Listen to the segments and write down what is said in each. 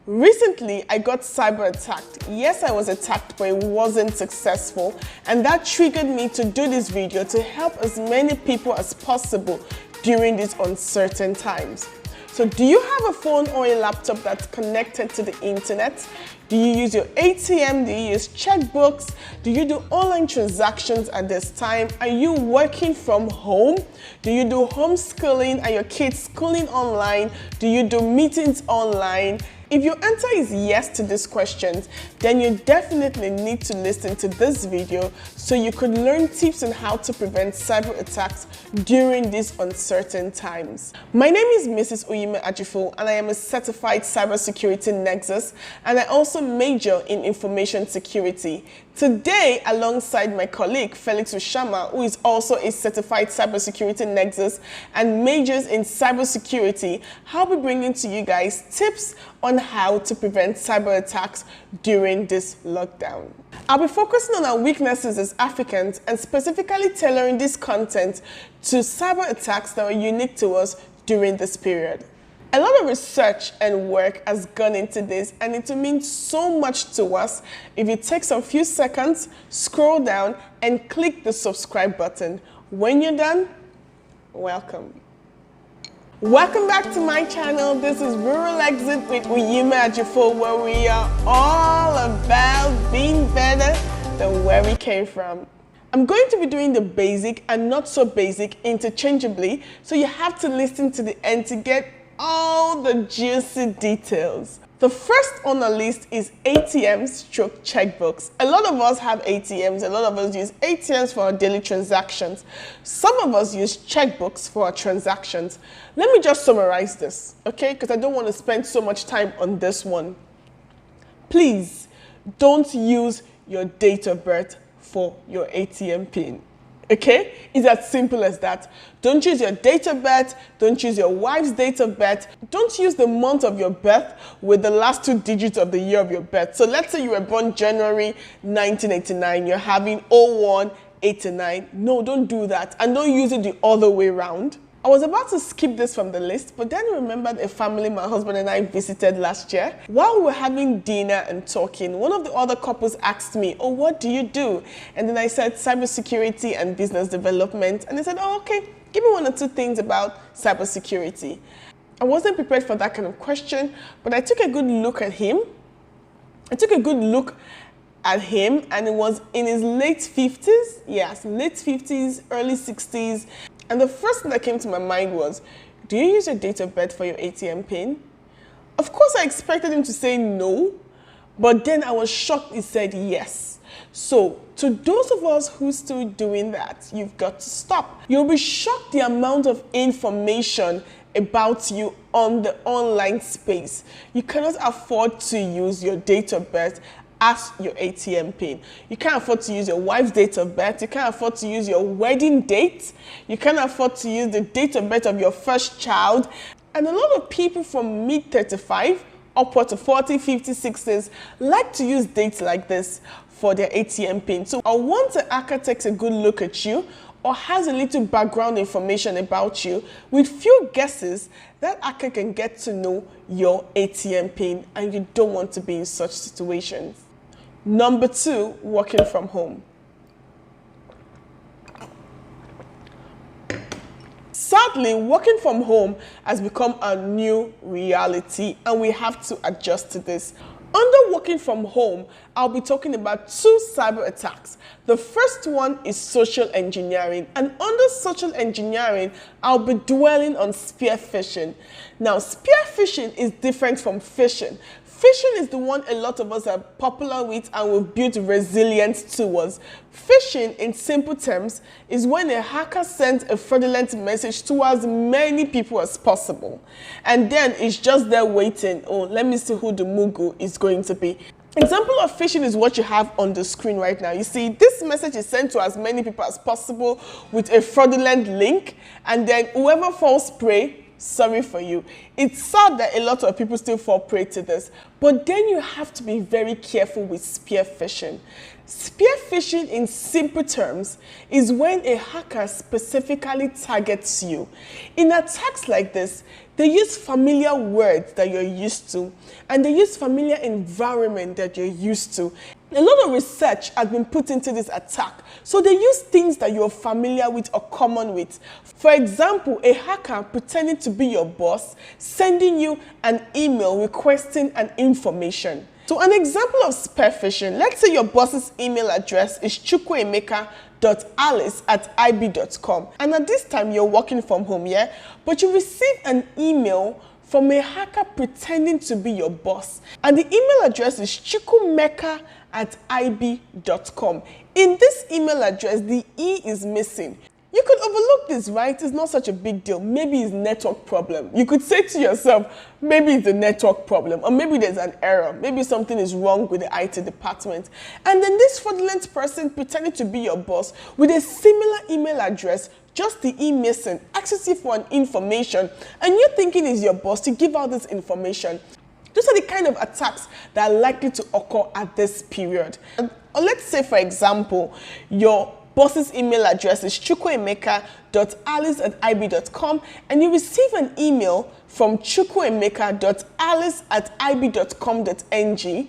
Recently, I got cyber attacked. Yes, I was attacked, but it wasn't successful. And that triggered me to do this video to help as many people as possible during these uncertain times. So do you have a phone or a laptop that's connected to the internet? Do you use your ATM? Do you use checkbooks? Do you do online transactions at this time? Are you working from home? Do you do homeschooling? Are your kids schooling online? Do you do meetings online? If your answer is yes to these questions, then you definitely need to listen to this video so you could learn tips on how to prevent cyber attacks during these uncertain times. My name is Mrs. Uyime Ajifo, and I am a certified cybersecurity nexus, and I also major in information security. Today, alongside my colleague Felix Ushama, who is also a certified cybersecurity nexus and majors in cybersecurity, I'll be bringing to you guys tips on how to prevent cyber attacks during this lockdown. I'll be focusing on our weaknesses as Africans and specifically tailoring this content to cyber attacks that are unique to us during this period. A lot of research and work has gone into this, and it will mean so much to us if you take some few seconds, scroll down, and click the subscribe button. When you're done, welcome. Welcome back to my channel. This is Rural Exit with Uyime Ajifo, where we are all about being better than where we came from. I'm going to be doing the basic and not so basic interchangeably, so you have to listen to the end to get all the juicy details. The first on the list is ATM/checkbooks. A lot of us have ATMs. A lot of us use ATMs for our daily transactions. Some of us use checkbooks for our transactions. Let me just summarize this, okay? Because I don't want to spend so much time on this one. Please don't use your date of birth for your ATM PIN. Okay? It's as simple as that. Don't use your date of birth. Don't use your wife's date of birth. Don't use the month of your birth with the last 2 digits of the year of your birth. So let's say you were born January 1989. You're having 0189. No, don't do that. And don't use it the other way around. I was about to skip this from the list, but then I remembered a family my husband and I visited last year. While we were having dinner and talking, one of the other couples asked me, "Oh, what do you do?" And then I said, cybersecurity and business development. And they said, "Oh, okay, give me 1 or 2 things about cybersecurity." I wasn't prepared for that kind of question, but I took a good look at him. And it was in his late 50s. Yes, late 50s, early 60s. And the first thing that came to my mind was, do you use your date of birth for your ATM PIN? Of course, I expected him to say no, but then I was shocked he said yes. So, to those of us who's still doing that, you've got to stop. You'll be shocked the amount of information about you on the online space. You cannot afford to use your date of birth as your ATM PIN. You can't afford to use your wife's date of birth. You can't afford to use your wedding date. You can't afford to use the date of birth of your first child. And a lot of people from mid-35 upward to 40, 50, 60s like to use dates like this for their ATM PIN. So once a hacker takes a good look at you or has a little background information about you, with few guesses, that hacker can get to know your ATM PIN, and you don't want to be in such situations. Number 2, working from home. Sadly, working from home has become a new reality, and we have to adjust to this. Under working from home, I'll be talking about 2 cyber attacks. The first one is social engineering, and under social engineering, I'll be dwelling on spear phishing. Now, spear phishing is different from phishing. Phishing is the one a lot of us are popular with and we've built resilience towards. Phishing, in simple terms, is when a hacker sends a fraudulent message to as many people as possible. And then it's just there waiting, oh, let me see who the mugu is going to be. Example of phishing is what you have on the screen right now. You see, this message is sent to as many people as possible with a fraudulent link, and then whoever falls prey, sorry for you. It's sad that a lot of people still fall prey to this, but then you have to be very careful with spear phishing. Spear phishing, in simple terms, is when a hacker specifically targets you. In attacks like this, They use familiar words that you're used to, and they use familiar environment that you're used to. A lot of research has been put into this attack, so they use things that you're familiar with or common with. For example, a hacker pretending to be your boss, sending you an email requesting an information. So an example of spear phishing, let's say your boss's email address is chukwuemeka.alice@ib.com, and at this time you're working from home, yeah? But you receive an email from a hacker pretending to be your boss, and the email address is chukwuemeka@ib.com. In this email address, the E is missing. You could overlook this, right? It's not such a big deal. Maybe it's network problem. You could say to yourself, maybe it's a network problem, or maybe there's an error. Maybe something is wrong with the IT department. And then this fraudulent person pretending to be your boss with a similar email address, just the E missing, asks you for an information, and you're thinking it's your boss to give out this information. Those are the kind of attacks that are likely to occur at this period. Or let's say, for example, your boss's email address is chukwuemeka.alice@ib.com, and you receive an email from chukwuemeka.alice@ib.com.ng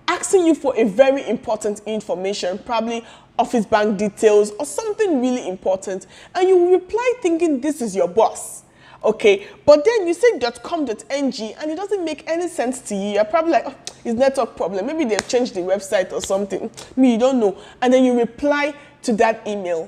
asking you for a very important information, probably office bank details or something really important, and you reply thinking this is your boss. Okay, but then you say .com.ng and it doesn't make any sense to you. You're probably like, oh, it's network problem. Maybe they've changed the website or something. You don't know. And then you reply to that email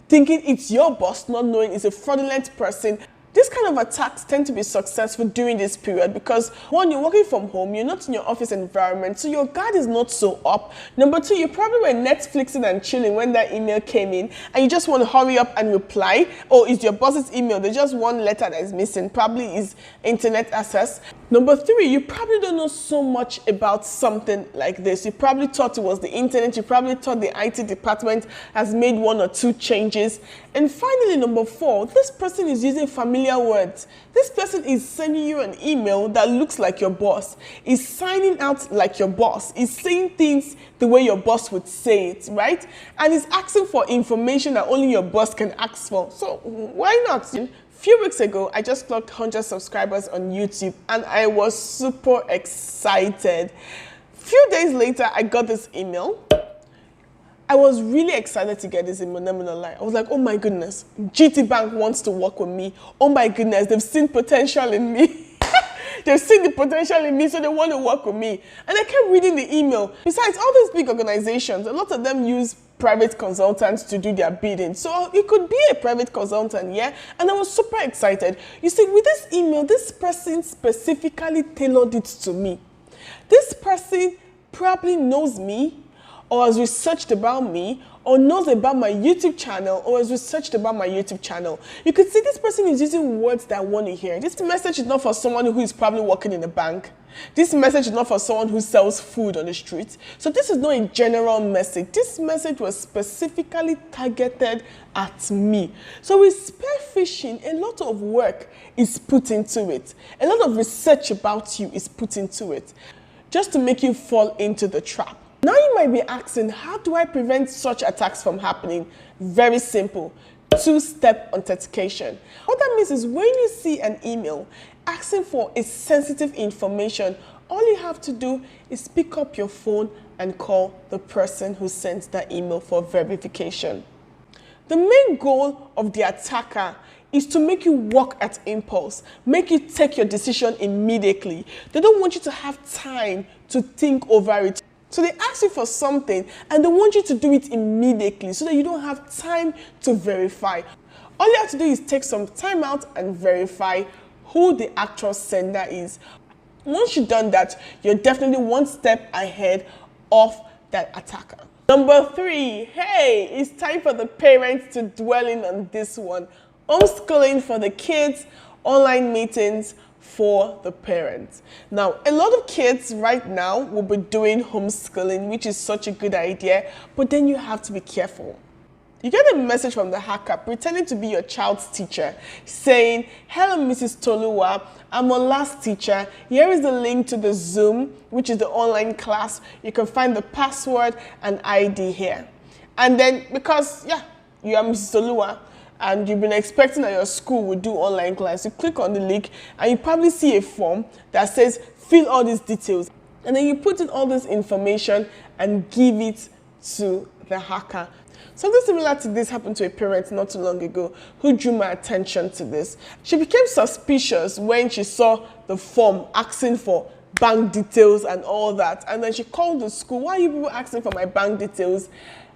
thinking it's your boss, not knowing it's a fraudulent person. These kind of attacks tend to be successful during this period because, one, you're working from home, you're not in your office environment, so your guard is not so up. Number two, you probably were Netflixing and chilling when that email came in, and you just want to hurry up and reply. Or it's your boss's email, there's just one letter that is missing, probably is internet access. Number three, you probably don't know so much about something like this. You probably thought it was the internet, you probably thought the IT department has made one or two changes. And finally, number four, this person is using familiar words. This person is sending you an email that looks like your boss, is signing out like your boss, is saying things the way your boss would say it, right? And is asking for information that only your boss can ask for. So why not? A few weeks ago, I just clocked 100 subscribers on YouTube and I was super excited. Few days later, I got this email. I was really excited to get this email, I'm not gonna lie. I was like, oh my goodness, GT Bank wants to work with me. Oh my goodness, they've seen potential in me. They've seen the potential in me, so they want to work with me. And I kept reading the email. Besides, all these big organizations, a lot of them use private consultants to do their bidding. So it could be a private consultant, yeah? And I was super excited. You see, with this email, this person specifically tailored it to me. This person probably knows me, or has researched about me, or knows about my YouTube channel, or has researched about my YouTube channel. You could see this person is using words that I want to hear. This message is not for someone who is probably working in a bank. This message is not for someone who sells food on the street. So this is not a general message. This message was specifically targeted at me. So with spear phishing, a lot of work is put into it. A lot of research about you is put into it, just to make you fall into the trap. Now you might be asking, how do I prevent such attacks from happening? Very simple, two-step authentication. What that means is when you see an email asking for a sensitive information, all you have to do is pick up your phone and call the person who sent that email for verification. The main goal of the attacker is to make you work at impulse, make you take your decision immediately. They don't want you to have time to think over it. So they ask you for something and they want you to do it immediately so that you don't have time to verify. All you have to do is take some time out and verify who the actual sender is. Once you've done that, you're definitely one step ahead of that attacker. Number three, hey, it's time for the parents to dwell in on this one. Homeschooling for the kids, online meetings for the parents. Now, a lot of kids right now will be doing homeschooling, which is such a good idea, but then you have to be careful. You get a message from the hacker pretending to be your child's teacher, saying, hello, Mrs. Toluwa, I'm your last teacher. Here is the link to the Zoom, which is the online class. You can find the password and ID here. And then, because, yeah, you are Mrs. Toluwa, and you've been expecting that your school would do online class. You click on the link and you probably see a form that says fill all these details, and then you put in all this information and give it to the hacker. Something similar to this happened to a parent not too long ago who drew my attention to this. She became suspicious when she saw the form asking for bank details and all that, and then she called the school. Why are you people asking for my bank details?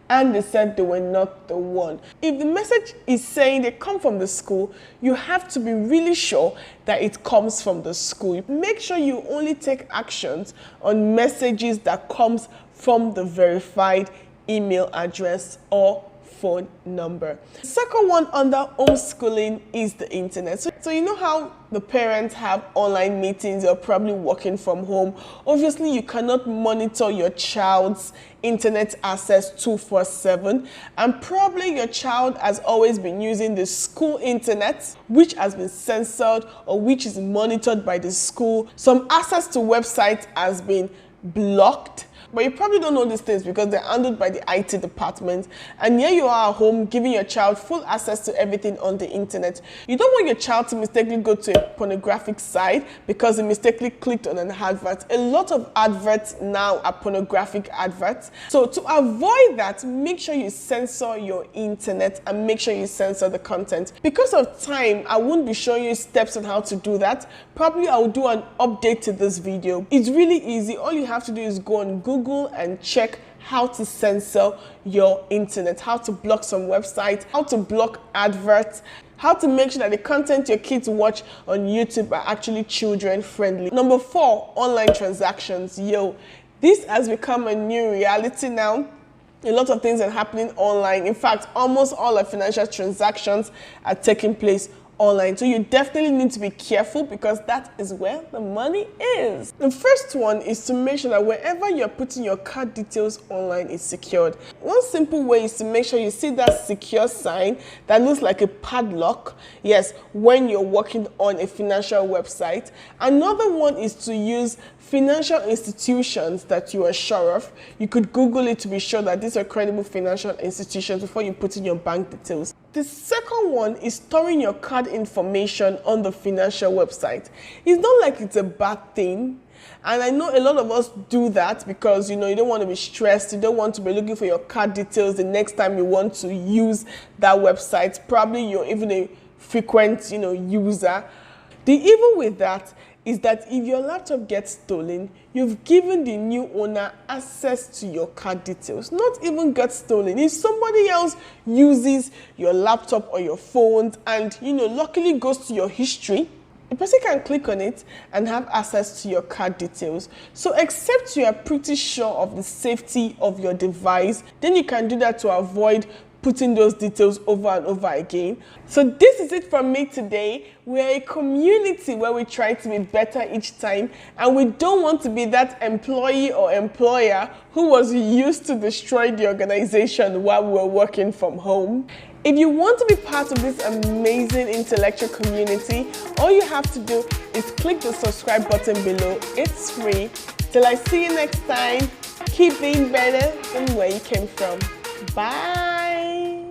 And they said they were not the one. If the message is saying they come from the school, you have to be really sure that it comes from the school. Make sure you only take actions on messages that comes from the verified email address or phone number. The second one under homeschooling is the internet. So you know how the parents have online meetings, you're probably working from home. Obviously, you cannot monitor your child's internet access 24/7, and probably your child has always been using the school internet, which has been censored or which is monitored by the school. Some access to websites has been blocked. But you probably don't know these things because they're handled by the IT department. And here you are at home giving your child full access to everything on the internet. You don't want your child to mistakenly go to a pornographic site because he mistakenly clicked on an advert. A lot of adverts now are pornographic adverts. So to avoid that, make sure you censor your internet and make sure you censor the content. Because of time, I won't be showing you steps on how to do that. Probably I'll do an update to this video. It's really easy. All you have to do is go on Google and check how to censor your internet, how to block some websites, how to block adverts, how to make sure that the content your kids watch on YouTube are actually children friendly. Number 4, online transactions. This has become a new reality now. A lot of things are happening online. In fact, almost all our financial transactions are taking place online. So you definitely need to be careful because that is where the money is. The first one is to make sure that wherever you're putting your card details online is secured. One simple way is to make sure you see that secure sign that looks like a padlock, yes, when you're working on a financial website. Another one is to use financial institutions that you are sure of. You could Google it to be sure that these are credible financial institutions before you put in your bank details. The second one is storing your card information on the financial website. It's not like it's a bad thing. And I know a lot of us do that because, you don't want to be stressed. You don't want to be looking for your card details the next time you want to use that website. Probably you're even a frequent, user. The evil with that is that if your laptop gets stolen, you've given the new owner access to your card details. Not even get stolen. If somebody else uses your laptop or your phone and, luckily goes to your history, a person can click on it and have access to your card details. So except you are pretty sure of the safety of your device, then you can do that to avoid putting those details over and over again. So this is it from me today. We're a community where we try to be better each time, and we don't want to be that employee or employer who was used to destroy the organization while we were working from home. If you want to be part of this amazing intellectual community, all you have to do is click the subscribe button below. It's free. Till I see you next time, keep being better than where you came from. Bye.